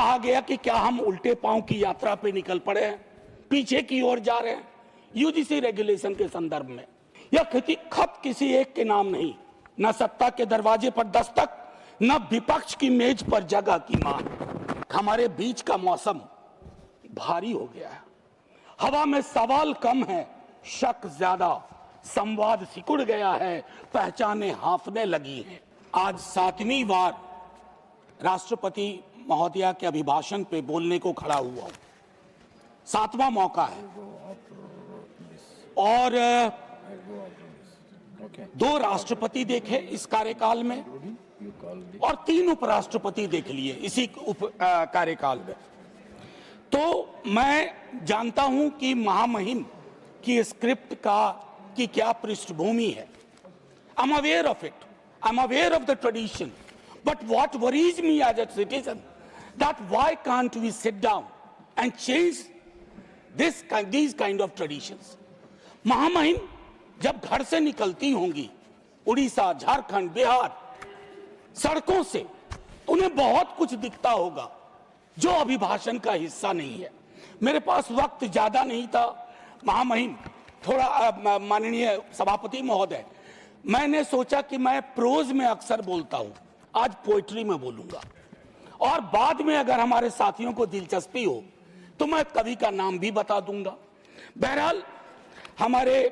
कहा गया कि क्या हम उल्टे पांव की यात्रा पे निकल पड़े हैं, पीछे की ओर जा रहे हैं। यूजीसी रेगुलेशन के संदर्भ में यह खत किसी एक के नाम नहीं, न सत्ता के दरवाजे पर दस्तक, न विपक्ष की मेज पर जगह की मांग। हमारे बीच का मौसम भारी हो गया है, हवा में सवाल कम है, शक ज्यादा, संवाद सिकुड़ गया है, पहचाने हांफने लगी हैं। आज 7वीं बार राष्ट्रपति महोदया के अभिभाषण पे बोलने को खड़ा हुआ हूं। 7वां मौका है और 2 राष्ट्रपति देखे इस कार्यकाल में और 3 उपराष्ट्रपति देख लिए इसी कार्यकाल में। तो मैं जानता हूं कि महामहिम की स्क्रिप्ट की क्या पृष्ठभूमि है। I am aware of it, I am aware of the tradition, but what worries me as a citizen that why can't we sit down and change these kind of traditions। महामहिम जब घर से निकलती होंगी उड़ीसा, झारखंड, बिहार, सड़कों से, उन्हें बहुत कुछ दिखता होगा जो अभिभाषण का हिस्सा नहीं है। मेरे पास वक्त ज्यादा नहीं था महामहिम, थोड़ा माननीय सभापति महोदय, मैंने सोचा कि मैं प्रोज में अक्सर बोलता हूं, आज पोइट्री में बोलूंगा और बाद में अगर हमारे साथियों को दिलचस्पी हो तो मैं कवि का नाम भी बता दूंगा। बहरहाल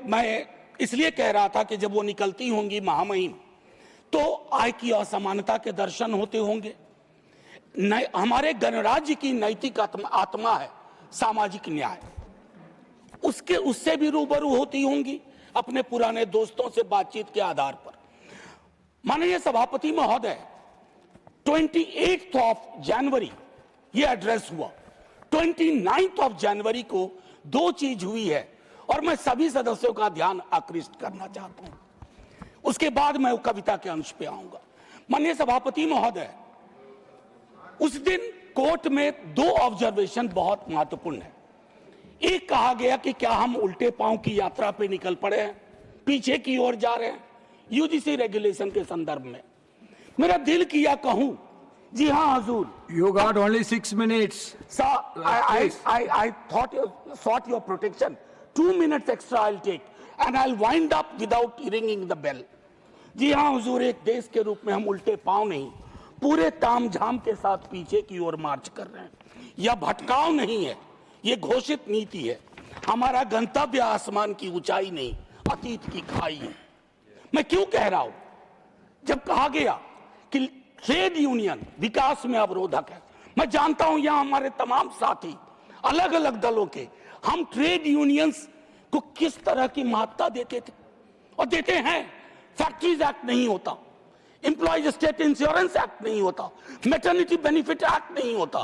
मैं इसलिए कह रहा था कि जब वो निकलती होंगी महामहिम तो आय की असमानता के दर्शन होते होंगे। हमारे गणराज्य की नैतिक आत्मा है सामाजिक न्याय, उससे भी रूबरू होती होंगी अपने पुराने दोस्तों से बातचीत के आधार पर। माननीय सभापति महोदय, 28 जनवरी ये एड्रेस हुआ, 29 जनवरी को 2 चीज हुई है और मैं सभी सदस्यों का ध्यान आकृष्ट करना चाहता हूं। उसके बाद मैं कविता के अंश पे आऊंगा। माननीय सभापति महोदय, उस दिन कोर्ट में 2 ऑब्जर्वेशन बहुत महत्वपूर्ण है। एक कहा गया कि क्या हम उल्टे पांव की यात्रा पे निकल पड़े हैं, पीछे की ओर जा रहे हैं, यूजीसी रेगुलेशन के संदर्भ में। मेरा दिल किया कहूं, जी हाँ हजूर। You got only 6 minutes. Sir, I thought you sought your protection. 2 minutes extra I'll take and I'll wind up without ringing the bell. जी हाँ हुजूर, एक देश के रूप में हम उल्टे पांव नहीं, पूरे तामझाम के साथ पीछे की ओर मार्च कर रहे हैं। यह भटकाव नहीं है, यह घोषित नीति है। हमारा गंतव्य आसमान की ऊंचाई नहीं, अतीत की खाई है। मैं क्यों कह रहा हूं? जब कहा गया कि ट्रेड यूनियन विकास में अवरोधक है, मैं जानता हूं यहां हमारे तमाम साथी अलग अलग दलों के, हम ट्रेड यूनियंस को किस तरह की महत्ता देते थे और देते हैं। फैक्ट्रीज एक्ट नहीं होता, एम्प्लॉयज स्टेट इंश्योरेंस एक्ट नहीं होता, मैटरनिटी बेनिफिट एक्ट नहीं होता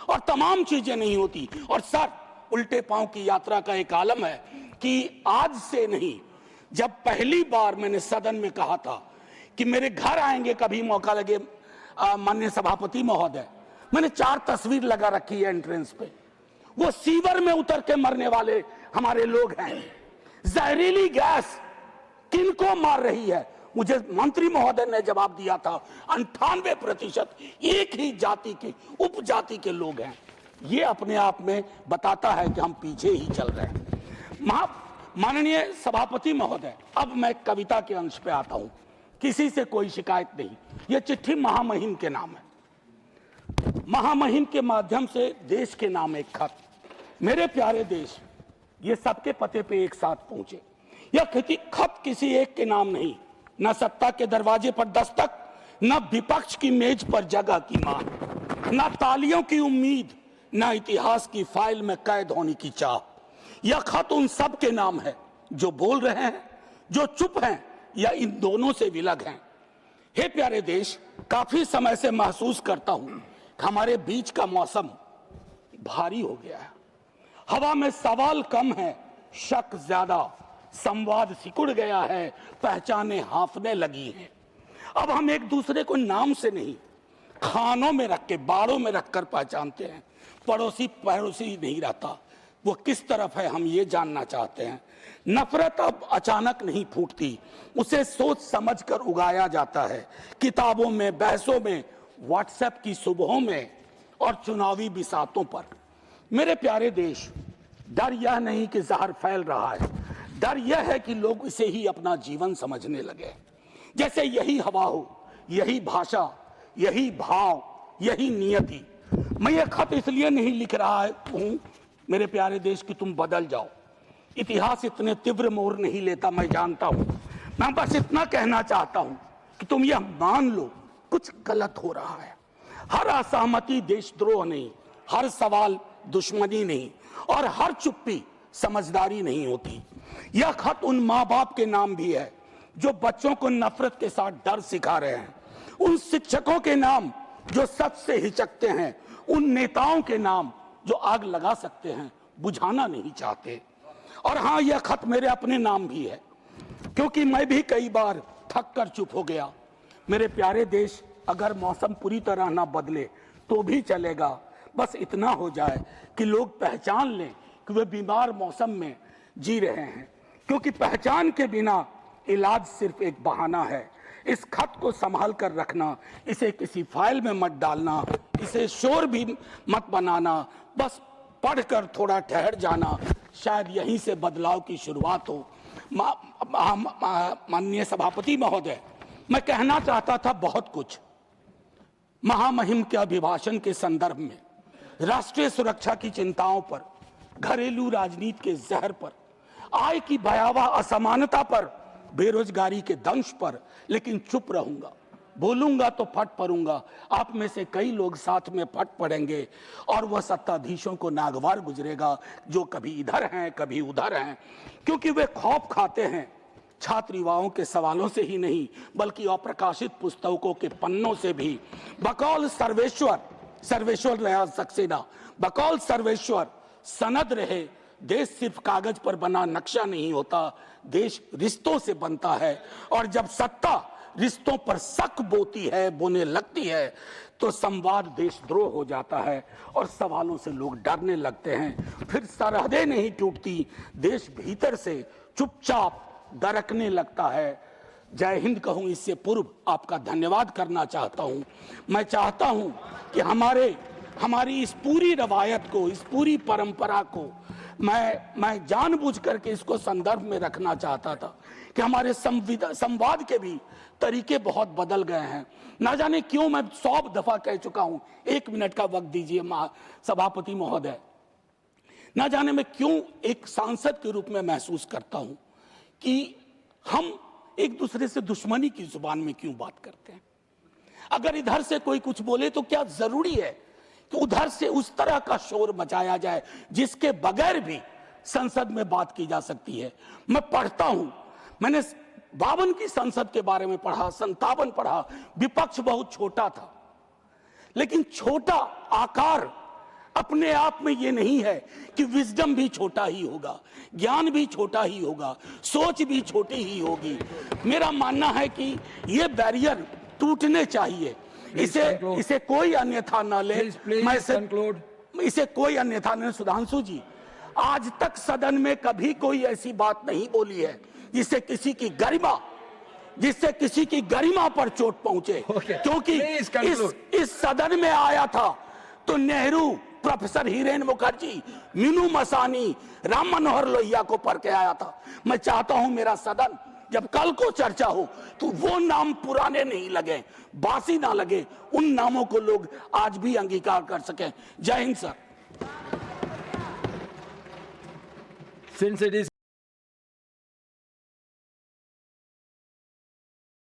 और तमाम चीजें नहीं होती। और सर, उल्टे पांव की यात्रा का एक आलम है कि आज से नहीं, जब पहली बार मैंने सदन में कहा था कि मेरे घर आएंगे कभी मौका लगे माननीय सभापति महोदय, मैंने 4 तस्वीर लगा रखी है एंट्रेंस पे। वो सीवर में उतर के मरने वाले हमारे लोग हैं। जहरीली गैस किनको मार रही है? मुझे मंत्री महोदय ने जवाब दिया था 98% एक ही जाति के, उपजाति के लोग हैं। ये अपने आप में बताता है कि हम पीछे ही चल रहे हैं। माननीय सभापति महोदय, अब मैं कविता के अंश पे आता हूं। किसी से कोई शिकायत नहीं, यह चिट्ठी महामहिम के नाम है। महामहिम के माध्यम से देश के नाम एक खत। मेरे प्यारे देश, ये सबके पते पे एक साथ पहुंचे। यह खत किसी एक के नाम नहीं, न सत्ता के दरवाजे पर दस्तक, न विपक्ष की मेज पर जगह की मांग, न तालियों की उम्मीद, न इतिहास की फाइल में कैद होने की चाह। यह खत उन सब के नाम है जो बोल रहे हैं, जो चुप हैं या इन दोनों से विलग हैं। हे प्यारे देश, काफी समय से महसूस करता हूं कि हमारे बीच का मौसम भारी हो गया है। हवा में सवाल कम है, शक ज्यादा, संवाद सिकुड़ गया है, पहचाने हांफने लगी हैं। अब हम एक दूसरे को नाम से नहीं, खानों में रख के, बाड़ों में रखकर पहचानते हैं। पड़ोसी पड़ोसी नहीं रहता, वो किस तरफ है हम ये जानना चाहते हैं। नफरत अब अचानक नहीं फूटती, उसे सोच समझ कर उगाया जाता है। किताबों में, बहसों में, व्हाट्सएप की सुबहों में और चुनावी बिसातों पर। मेरे प्यारे देश, डर यह नहीं कि जहर फैल रहा है, डर यह है कि लोग इसे ही अपना जीवन समझने लगे। जैसे यही हवा हो, यही भाषा, यही भाव, यही नियति। मैं ये खत इसलिए नहीं लिख रहा हूं मेरे प्यारे देश कि तुम बदल जाओ। इतिहास इतने तीव्र मोड़ नहीं लेता, मैं जानता हूं। मैं बस इतना कहना चाहता हूं कि तुम यह मान लो कुछ गलत हो रहा है। हर असहमति देशद्रोह नहीं, हर सवाल दुश्मनी नहीं, और हर चुप्पी समझदारी नहीं होती। यह खत उन माँ बाप के नाम भी है जो बच्चों को नफरत के साथ डर सिखा रहे हैं, उन शिक्षकों के नाम जो सच से हिचकते हैं, उन नेताओं के नाम जो आग लगा सकते हैं, बुझाना नहीं चाहते। और हाँ, यह खत मेरे अपने नाम भी है, क्योंकि मैं भी कई बार थक कर चुप हो गया। मेरे प्यारे देश, अगर मौसम पूरी तरह ना बदले तो भी चलेगा, बस इतना हो जाए कि लोग पहचान लें कि वे बीमार मौसम में जी रहे हैं, क्योंकि पहचान के बिना इलाज सिर्फ एक बहाना है। इस खत को संभाल कर रखना, इसे किसी फाइल में मत डालना, इसे शोर भी मत बनाना, बस पढ़कर थोड़ा ठहर जाना, शायद यहीं से बदलाव की शुरुआत हो। माननीय सभापति महोदय, मैं कहना चाहता था बहुत कुछ। महामहिम के अभिभाषण के संदर्भ में, राष्ट्रीय सुरक्षा की चिंताओं पर, घरेलू राजनीति के जहर पर, आय की भयावह असमानता पर, बेरोजगारी के दंश पर, लेकिन चुप रहूंगा। बोलूंगा तो फट पड़ूंगा। आप में से कई लोग साथ में फट पड़ेंगे और वह सत्ताधीशों को नागवार गुजरेगा जो कभी इधर हैं कभी उधर हैं, क्योंकि वे खौफ खाते हैं छात्र युवाओं के सवालों से ही नहीं, बल्कि अप्रकाशित पुस्तकों के पन्नों से भी। बकौल सर्वेश्वर रहा सक्सेना, बकौल सर्वेश्वर सनद रहे। देश सिर्फ कागज पर बना नक्शा नहीं होता, देश रिश्तों से बनता है। और जब सत्ता रिश्तों पर शक बोने लगती है तो संवाद देशद्रोह हो जाता है और सवालों से लोग डरने लगते हैं। फिर सरहदें नहीं टूटती, देश भीतर से चुपचाप दरकने लगता है। जय हिंद कहूं इससे पूर्व आपका धन्यवाद करना चाहता हूं। मैं चाहता हूं कि हमारी इस पूरी रवायत को, इस पूरी परंपरा को मैं जानबूझ करके इसको संदर्भ में रखना चाहता था कि हमारे संवाद के भी तरीके बहुत बदल गए हैं। ना जाने क्यों, मैं 100 दफा कह चुका हूं। 1 मिनट का वक्त दीजिए सभापति महोदय। ना जाने मैं क्यों एक सांसद के रूप में महसूस करता हूं कि हम एक दूसरे से दुश्मनी की जुबान में क्यों बात करते हैं। अगर इधर से कोई कुछ बोले तो क्या जरूरी है कि उधर से उस तरह का शोर मचाया जाए जिसके बगैर भी संसद में बात की जा सकती है। मैं पढ़ता हूं, मैंने 52 की संसद के बारे में पढ़ा, 57 पढ़ा। विपक्ष बहुत छोटा था, लेकिन छोटा आकार अपने आप में ये नहीं है कि विजडम भी छोटा ही होगा, ज्ञान भी छोटा ही होगा, सोच भी छोटी ही होगी। मेरा मानना है कि ये बैरियर टूटने चाहिए। इसे कोई अन्यथा न ले। इसे कोई अन्यथा न। सुधांशु जी, आज तक सदन में कभी कोई ऐसी बात नहीं बोली है जिससे किसी की गरिमा पर चोट पहुंचे। क्योंकि इस सदन में आया था तो नेहरू, प्रोफेसर हिरेन मुखर्जी, मीनू मसानी, राम मनोहर लोहिया को पढ़ के आया था। मैं चाहता हूं मेरा सदन जब कल को चर्चा हो तो वो नाम पुराने नहीं लगे, बासी ना लगे, उन नामों को लोग आज भी अंगीकार कर सकें। जय हिंद सर।